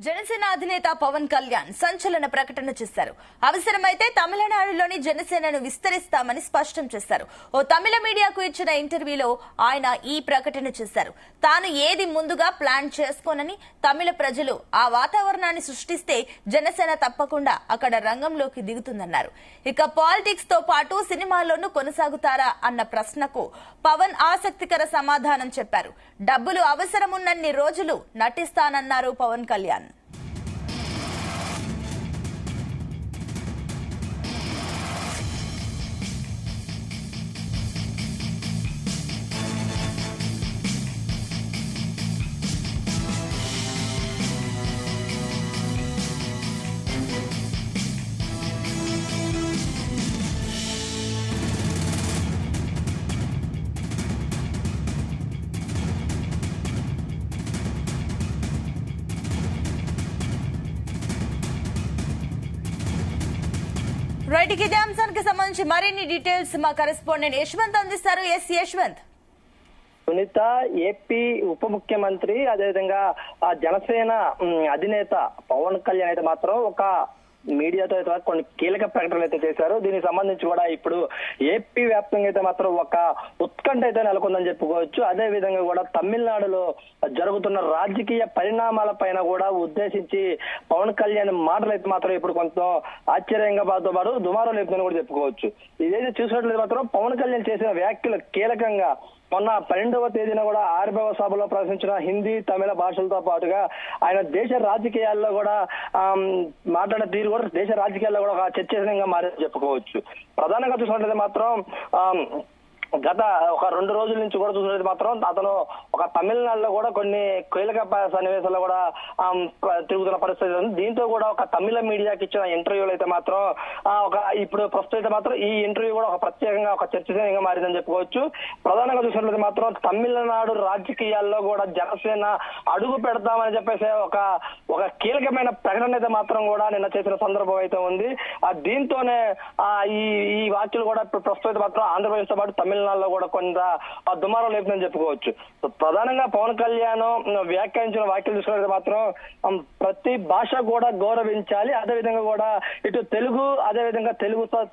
జనసేన అధినేత పవన్ కళ్యాణ్ సంచలన ప్రకటన చేశారు. అవసరమైతే తమిళనాడులోని జనసేనను విస్తరిస్తామని స్పష్టం చేశారు. ఓ తమిళ మీడియాకు ఇచ్చిన ఇంటర్వ్యూలో ఆయన ఈ ప్రకటన చేశారు. తాను ఏది ముందుగా ప్లాన్ చేసుకోనని, తమిళ ప్రజలు ఆ వాతావరణాన్ని సృష్టిస్తే జనసేన తప్పకుండా అక్కడ రంగంలోకి దిగుతుందన్నారు. ఇక పాలిటిక్స్ తో పాటు సినిమాల్లోనూ కొనసాగుతారా అన్న ప్రశ్నకు పవన్ ఆసక్తికర సమాధానం చెప్పారు. డబ్బులు అవసరమున్నన్ని రోజులు నటిస్తానన్నారు పవన్ కళ్యాణ్. రైట్, ఇదే అంశానికి సంబంధించి మరిన్ని డీటెయిల్స్ మా కరెస్పాండెంట్ యశ్వంత్ అందిస్తారు. ఎస్ యశ్వంత్. సునీత, ఏపీ ఉప ముఖ్యమంత్రి అదేవిధంగా జనసేన అధినేత పవన్ కళ్యాణ్ అయితే మాత్రం ఒక మీడియాతో అయితే కొన్ని కీలక ప్రకటనలు అయితే చేశారు. దీనికి సంబంధించి కూడా ఇప్పుడు ఏపీ వ్యాప్తంగా అయితే మాత్రం ఒక ఉత్కంఠ అయితే నెలకొందని చెప్పుకోవచ్చు. అదే విధంగా కూడా తమిళనాడులో జరుగుతున్న రాజకీయ పరిణామాల పైన కూడా ఉద్దేశించి పవన్ కళ్యాణ్ మాటలు అయితే మాత్రం ఇప్పుడు కొంచెం ఆశ్చర్యంగా పాటు దుమారం లేపుతుందని కూడా చెప్పుకోవచ్చు. ఇదైతే చూసినట్లయితే మాత్రం పవన్ కళ్యాణ్ చేసిన వ్యాఖ్యలు కీలకంగా మొన్న 12వ తేదీన కూడా ఆవిర్భావ సభలో ప్రదర్శించిన హిందీ, తమిళ భాషలతో పాటుగా ఆయన దేశ రాజకీయాల్లో కూడా మాట్లాడే తీరు కూడా దేశ రాజకీయాల్లో కూడా ఒక చర్చనీయంగా మారిందని చెప్పుకోవచ్చు. ప్రధానంగా చూసినట్లయితే మాత్రం గత ఒక 2 రోజుల నుంచి కూడా చూసినట్టు మాత్రం అతను ఒక తమిళనాడులో కూడా కొన్ని కీలక సన్నివేశాల్లో కూడా తిరుగుతున్న పరిస్థితి ఉంది. దీంతో కూడా ఒక తమిళ మీడియాకి ఇచ్చిన ఇంటర్వ్యూలు అయితే మాత్రం ఇప్పుడు ప్రస్తుతం అయితే మాత్రం ఈ ఇంటర్వ్యూ కూడా ఒక ప్రత్యేకంగా ఒక చర్చనీయంగా మారిందని చెప్పుకోవచ్చు. ప్రధానంగా చూసినట్లయితే మాత్రం తమిళనాడు రాజకీయాల్లో కూడా జనసేన అడుగు పెడతామని చెప్పేసి ఒక కీలకమైన ప్రకటన అయితే మాత్రం కూడా నిన్న చేసిన సందర్భం అయితే ఉంది. దీంతోనే ఈ వ్యాఖ్యలు కూడా ప్రస్తుతం అయితే మాత్రం ఆంధ్రప్రదేశ్ తో పాటు తమిళనాడులో కూడా కొంత దుమారం లేపుతుందని చెప్పుకోవచ్చు. ప్రధానంగా పవన్ కళ్యాణ్ వ్యాఖ్యానించిన వ్యాఖ్యలు చూసుకున్నట్లయితే మాత్రం ప్రతి భాష కూడా గౌరవించాలి, అదేవిధంగా కూడా ఇటు తెలుగు, అదేవిధంగా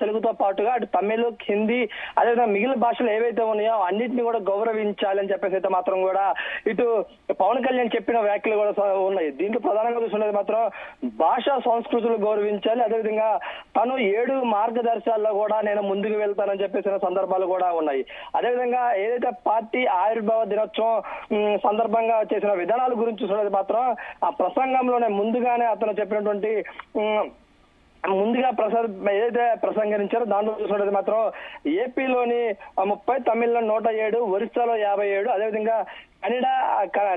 తెలుగుతో పాటుగా అటు తమిళ, హిందీ, అదేవిధంగా మిగిలిన భాషలు ఏవైతే ఉన్నాయో అన్నింటినీ కూడా గౌరవించాలి అని చెప్పేసి అయితే మాత్రం కూడా ఇటు పవన్ కళ్యాణ్ చెప్పిన వ్యాఖ్యలు కూడా ఉన్నాయి. దీంట్లో ప్రధానంగా చూసుకున్నది మాత్రం భాషా సంస్కృతులు గౌరవించాలి, అదేవిధంగా తను 7 మార్గదర్శకాల్లో కూడా నేను ముందుకు వెళ్తానని చెప్పేసిన సందర్భాలు కూడా ఉన్నాయి. అదేవిధంగా ఏదైతే పార్టీ ఆవిర్భావ దినోత్సవం సందర్భంగా చేసిన విధానాల గురించి చూసినది మాత్రం ఆ ప్రసంగంలోనే ముందుగానే అతను చెప్పినటువంటి ముందుగా ఏదైతే ప్రసంగించారో దాంట్లో చూసినట్టు మాత్రం ఏపీలోని 30, తమిళలో 107, ఒరిస్సాలో 57, అదేవిధంగా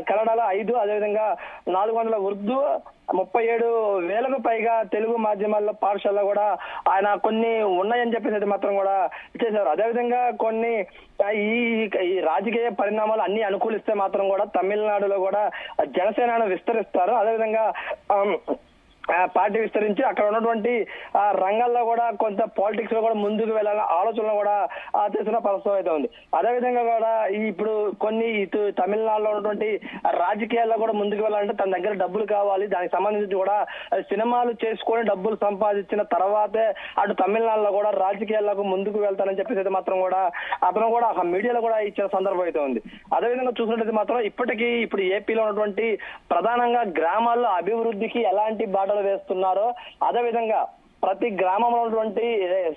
కన్నడలో 5, అదేవిధంగా 400 ఉర్దూ, 37,000కు పైగా తెలుగు మాధ్యమాల్లో పాఠశాలలో కూడా ఆయన కొన్ని ఉన్నాయని చెప్పేసి మాత్రం కూడా చేశారు. అదేవిధంగా కొన్ని ఈ రాజకీయ పరిణామాలు అన్ని అనుకూలిస్తే మాత్రం కూడా తమిళనాడులో కూడా జనసేనను విస్తరిస్తారు, అదేవిధంగా పార్టీ విస్తరించి అక్కడ ఉన్నటువంటి రంగాల్లో కూడా కొంత పాలిటిక్స్ లో కూడా ముందుకు వెళ్ళాలన్న ఆలోచనలు కూడా చేసిన పరిస్థితి అయితే ఉంది. అదేవిధంగా కూడా ఇప్పుడు కొన్ని ఇటు తమిళనాడులో ఉన్నటువంటి రాజకీయాల్లో కూడా ముందుకు వెళ్ళాలంటే తన దగ్గర డబ్బులు కావాలి, దానికి సంబంధించి కూడా సినిమాలు చేసుకొని డబ్బులు సంపాదించిన తర్వాతే అటు తమిళనాడులో కూడా రాజకీయాలకు ముందుకు వెళ్తానని చెప్పేసి అయితే మాత్రం కూడా అతను కూడా మీడియాలో కూడా ఇచ్చిన సందర్భం అయితే ఉంది. అదేవిధంగా చూసినట్లయితే మాత్రం ఇప్పుడు ఏపీలో ఉన్నటువంటి ప్రధానంగా గ్రామాల్లో అభివృద్ధికి ఎలాంటి బాటలు వేస్తున్నారో, అదేవిధంగా ప్రతి గ్రామంలో ఉన్నటువంటి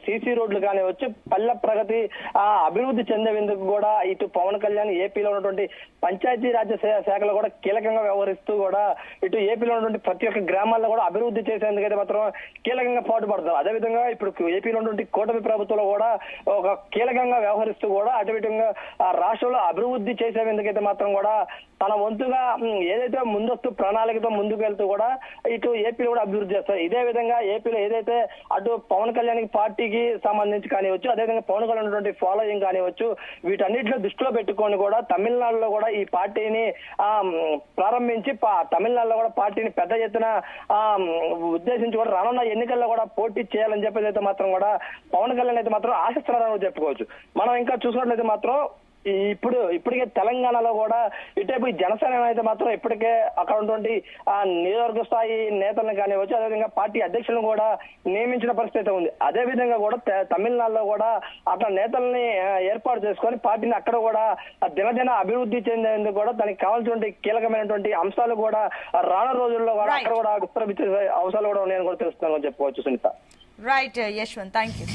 సీసీ రోడ్లు కానివచ్చు, పల్లె ప్రగతి అభివృద్ధి చెందేందుకు కూడా ఇటు పవన్ కళ్యాణ్ ఏపీలో ఉన్నటువంటి పంచాయతీ రాజ్ శాఖలో కూడా కీలకంగా వ్యవహరిస్తూ కూడా ఇటు ఏపీలో ఉన్నటువంటి ప్రతి ఒక్క గ్రామాల్లో కూడా అభివృద్ధి చేసేందుకైతే మాత్రం కీలకంగా పాటుపడతారు. అదేవిధంగా ఇప్పుడు ఏపీలో ఉన్నటువంటి కూటమి ప్రభుత్వంలో కూడా ఒక కీలకంగా వ్యవహరిస్తూ కూడా అటువిధంగా రాష్ట్రంలో అభివృద్ధి చేసేందుకైతే మాత్రం కూడా తన వంతుగా ఏదైతే ముందస్తు ప్రణాళికతో ముందుకు వెళ్తూ కూడా ఇటు ఏపీలో కూడా అభివృద్ధి చేస్తారు. ఇదే విధంగా ఏపీలో ఏదైతే అటు పవన్ కళ్యాణ్ పార్టీకి సంబంధించి కానివచ్చు, అదేవిధంగా పవన్ కళ్యాణ్ ఉన్నటువంటి ఫాలోయింగ్ కానివచ్చు, వీటన్నిటిలో దృష్టిలో పెట్టుకొని కూడా తమిళనాడులో కూడా ఈ పార్టీని ప్రారంభించి తమిళనాడులో కూడా పార్టీని పెద్ద ఎత్తున ఉద్దేశించి కూడా రానున్న ఎన్నికల్లో కూడా పోటీ చేయాలని చెప్పేసి అయితే మాత్రం కూడా పవన్ కళ్యాణ్ అయితే మాత్రం ఆశిస్తున్నారని చెప్పుకోవచ్చు. మనం ఇంకా చూసినట్లయితే మాత్రం ఇప్పటికే తెలంగాణలో కూడా ఇటేపు ఈ జనసేన అయితే మాత్రం ఇప్పటికే అక్కడ ఉన్నటువంటి ఆ నియోజకవర్గ స్థాయి నేతలను కానివచ్చు, అదేవిధంగా పార్టీ అధ్యక్షులను కూడా నియమించిన పరిస్థితి ఉంది. అదే విధంగా కూడా తమిళనాడులో కూడా అట్లా నేతల్ని ఏర్పాటు చేసుకొని పార్టీని అక్కడ కూడా దినదిన అభివృద్ధి చెందేందుకు కూడా దానికి కావాల్సినటువంటి కీలకమైనటువంటి అంశాలు కూడా రానున్న రోజుల్లో కూడా అక్కడ కూడా విస్తరించే అవసరాలు కూడా ఉన్నాయని కూడా తెలుస్తున్నాను చెప్పుకోవచ్చు Sunitha. Right Yashwanth, thank you.